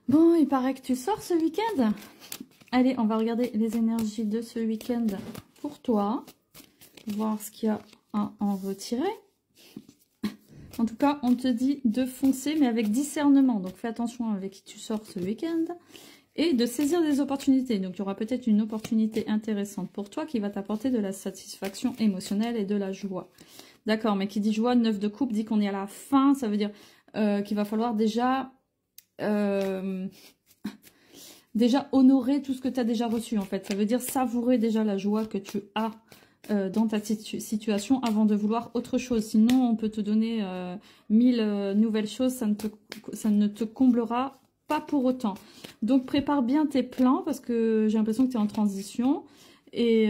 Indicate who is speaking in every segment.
Speaker 1: Bon, il paraît que tu sors ce week-end. Allez, on va regarder les énergies de ce week-end pour toi. Voir ce qu'il y a à en retirer. En tout cas, on te dit de foncer, mais avec discernement. Donc, fais attention avec qui tu sors ce week-end. Et de saisir des opportunités. Donc, il y aura peut-être une opportunité intéressante pour toi qui va t'apporter de la satisfaction émotionnelle et de la joie. D'accord, mais qui dit joie, 9 de coupe, dit qu'on est à la fin. Ça veut dire qu'il va falloir déjà honorer tout ce que tu as déjà reçu, en fait. Ça veut dire savourer déjà la joie que tu as dans ta situation avant de vouloir autre chose. Sinon, on peut te donner 1000 nouvelles choses, ça ne te comblera pas pour autant. Donc, prépare bien tes plans parce que j'ai l'impression que tu es en transition et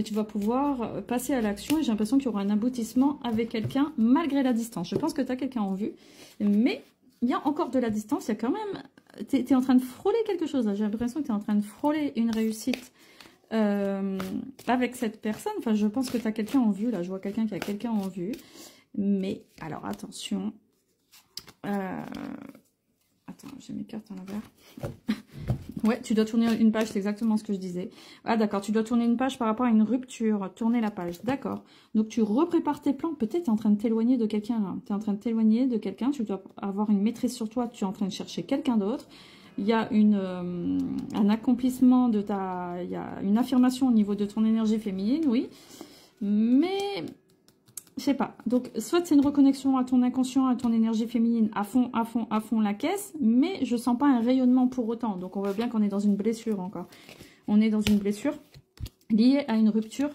Speaker 1: tu vas pouvoir passer à l'action et j'ai l'impression qu'il y aura un aboutissement avec quelqu'un malgré la distance. Je pense que tu as quelqu'un en vue, mais il y a encore de la distance, il y a quand même... Tu es en train de frôler quelque chose, j'ai l'impression que tu es en train de frôler une réussite avec cette personne. Enfin, je pense que tu as quelqu'un en vue, là, je vois quelqu'un qui a quelqu'un en vue. Mais, alors, attention. Attends, j'ai mes cartes à l'envers. Ouais, tu dois tourner une page, c'est exactement ce que je disais. Ah, d'accord, tu dois tourner une page par rapport à une rupture. Tourner la page, d'accord. Donc, tu reprépares tes plans. Peut-être tu es en train de t'éloigner de quelqu'un, là. Tu es en train de t'éloigner de quelqu'un. Tu dois avoir une maîtrise sur toi. Tu es en train de chercher quelqu'un d'autre. Il y a un accomplissement de ta... Il y a une affirmation au niveau de ton énergie féminine, oui. Mais... Je sais pas. Donc, soit c'est une reconnexion à ton inconscient, à ton énergie féminine, à fond la caisse, mais je sens pas un rayonnement pour autant. Donc, on voit bien qu'on est dans une blessure encore. On est dans une blessure liée à une rupture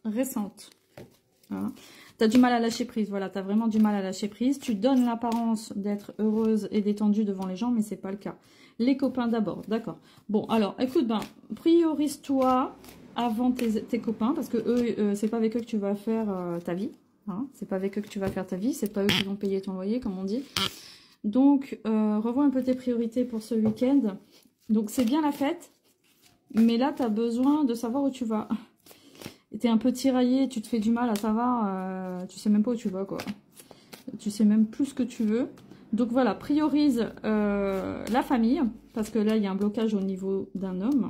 Speaker 1: récente. Voilà. Tu as du mal à lâcher prise. Voilà, tu as vraiment du mal à lâcher prise. Tu donnes l'apparence d'être heureuse et détendue devant les gens, mais c'est pas le cas. Les copains d'abord, d'accord. Bon, alors, écoute, priorise-toi avant tes copains, parce que eux, c'est pas avec eux que tu vas faire ta vie. Hein, c'est pas avec eux que tu vas faire ta vie, c'est pas eux qui vont payer ton loyer, comme on dit. Donc, revois un peu tes priorités pour ce week-end. Donc, c'est bien la fête, mais là, tu as besoin de savoir où tu vas. Tu es un peu tiraillé, tu te fais du mal à savoir, tu sais même pas où tu vas, quoi. Tu sais même plus ce que tu veux. Donc, voilà, priorise la famille, parce que là, il y a un blocage au niveau d'un homme,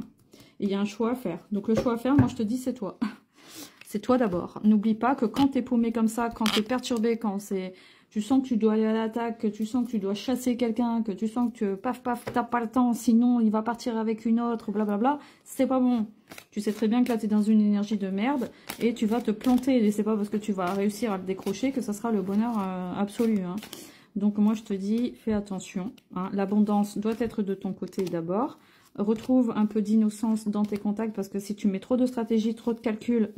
Speaker 1: et il y a un choix à faire. Donc, le choix à faire, moi, je te dis, c'est toi. C'est toi d'abord. N'oublie pas que quand tu es paumé comme ça, quand tu es perturbé, quand tu sens que tu dois aller à l'attaque, que tu sens que tu dois chasser quelqu'un, que tu sens que paf, t'as pas le temps, sinon il va partir avec une autre, blablabla, c'est pas bon. Tu sais très bien que là, tu es dans une énergie de merde et tu vas te planter. Et c'est pas parce que tu vas réussir à le décrocher que ça sera le bonheur absolu. Hein. Donc moi, je te dis, fais attention. Hein. L'abondance doit être de ton côté d'abord. Retrouve un peu d'innocence dans tes contacts parce que si tu mets trop de stratégie, trop de calcul,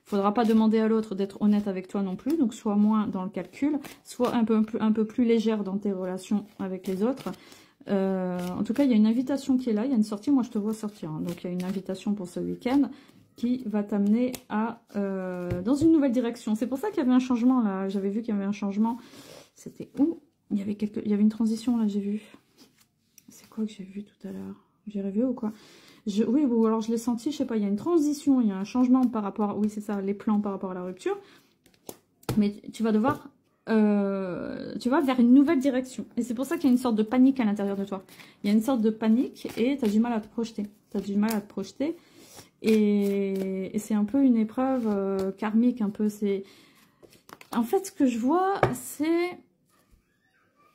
Speaker 1: faudra pas demander à l'autre d'être honnête avec toi non plus. Donc, sois moins dans le calcul, sois un peu plus légère dans tes relations avec les autres. En tout cas, il y a une invitation qui est là. Il y a une sortie. Moi, je te vois sortir. Hein. Donc, il y a une invitation pour ce week-end qui va t'amener dans une nouvelle direction. C'est pour ça qu'il y avait un changement là. J'avais vu qu'il y avait un changement. C'était où? Il y avait une transition là, j'ai vu. C'est quoi que j'ai vu tout à l'heure? J'ai rêvé ou quoi? Oui, ou alors je l'ai senti, je sais pas, il y a une transition, il y a un changement par rapport, oui c'est ça, les plans par rapport à la rupture. Mais tu vas devoir, tu vas vers une nouvelle direction. Et c'est pour ça qu'il y a une sorte de panique à l'intérieur de toi. Il y a une sorte de panique et tu as du mal à te projeter. Tu as du mal à te projeter. Et c'est un peu une épreuve karmique, un peu. En fait, ce que je vois,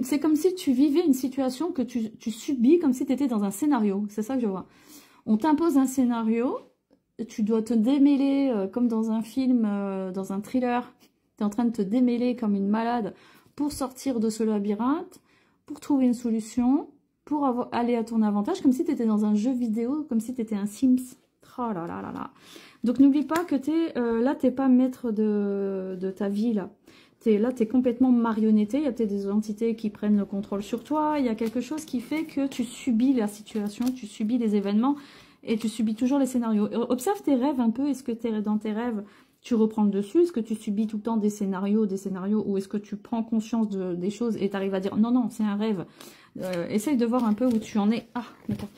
Speaker 1: c'est comme si tu vivais une situation que tu subis, comme si tu étais dans un scénario. C'est ça que je vois. On t'impose un scénario, tu dois te démêler comme dans un film, dans un thriller. Tu es en train de te démêler comme une malade pour sortir de ce labyrinthe, pour trouver une solution, pour aller à ton avantage, comme si tu étais dans un jeu vidéo, comme si tu étais un Sims. Oh là là là là. Donc n'oublie pas que là, tu n'es pas maître de ta vie, là. Là, tu es complètement marionnetté. Il y a peut-être des entités qui prennent le contrôle sur toi. Il y a quelque chose qui fait que tu subis la situation, tu subis les événements et tu subis toujours les scénarios. Observe tes rêves un peu. Est-ce que dans tes rêves, tu reprends le dessus? Est-ce que tu subis tout le temps des scénarios ou est-ce que tu prends conscience des choses et tu arrives à dire non, non, c'est un rêve. Essaye de voir un peu où tu en es. Ah, d'accord.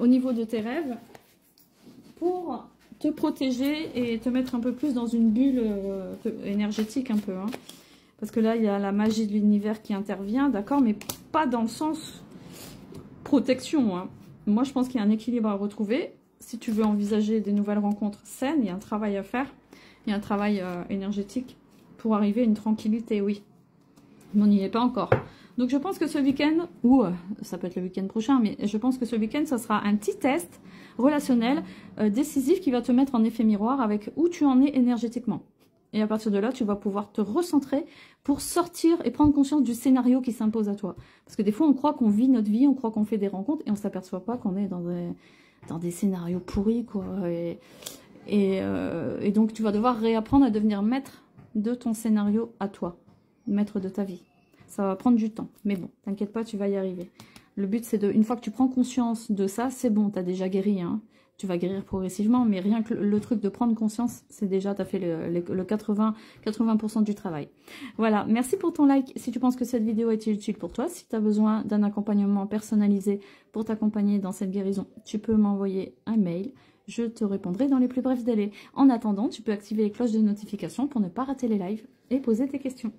Speaker 1: Au niveau de tes rêves, pour te protéger et te mettre un peu plus dans une bulle énergétique un peu. Hein. Parce que là, il y a la magie de l'univers qui intervient, d'accord, mais pas dans le sens protection, hein. Moi, je pense qu'il y a un équilibre à retrouver. Si tu veux envisager des nouvelles rencontres saines, il y a un travail à faire. Il y a un travail énergétique pour arriver à une tranquillité, oui. Mais on n'y est pas encore. Donc, je pense que ce week-end, ou ça peut être le week-end prochain, mais je pense que ce week-end, ça sera un petit test relationnel décisif qui va te mettre en effet miroir avec où tu en es énergétiquement. Et à partir de là, tu vas pouvoir te recentrer pour sortir et prendre conscience du scénario qui s'impose à toi. Parce que des fois, on croit qu'on vit notre vie, on croit qu'on fait des rencontres et on ne s'aperçoit pas qu'on est dans des scénarios pourris, quoi. Et donc, tu vas devoir réapprendre à devenir maître de ton scénario à toi, maître de ta vie. Ça va prendre du temps, mais bon, t'inquiète pas, tu vas y arriver. Le but, c'est une fois que tu prends conscience de ça, c'est bon, tu as déjà guéri, hein. Tu vas guérir progressivement, mais rien que le truc de prendre conscience, c'est déjà, tu as fait le 80% du travail. Voilà, merci pour ton like. Si tu penses que cette vidéo est utile pour toi, si tu as besoin d'un accompagnement personnalisé pour t'accompagner dans cette guérison, tu peux m'envoyer un mail. Je te répondrai dans les plus brefs délais. En attendant, tu peux activer les cloches de notification pour ne pas rater les lives et poser tes questions.